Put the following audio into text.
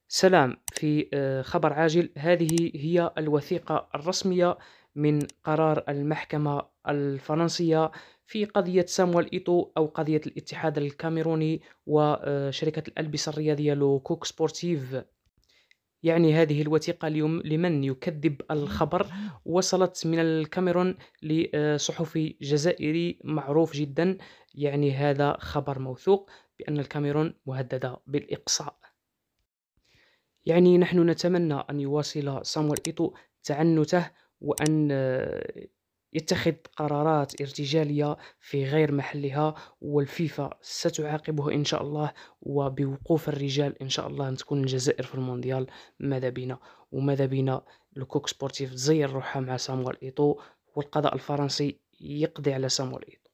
سلام. في خبر عاجل، هذه هي الوثيقة الرسمية من قرار المحكمة الفرنسية في قضية صامويل إيتو أو قضية الاتحاد الكاميروني وشركة الألبسة الرياضية لو كوك سبورتيف. يعني هذه الوثيقة اليوم لمن يكذب الخبر وصلت من الكاميرون لصحفي جزائري معروف جدا. يعني هذا خبر موثوق بأن الكاميرون مهددة بالإقصاء. يعني نحن نتمنى أن يواصل صامويل إيتو تعنته، وأن يتخذ قرارات ارتجالية في غير محلها، والفيفا ستعاقبه إن شاء الله. وبوقوف الرجال إن شاء الله تكون الجزائر في المونديال. ماذا بينا وماذا بينا الكوك سبورتيف تزير روحها مع صامويل إيتو، والقضاء الفرنسي يقضي على صامويل إيتو.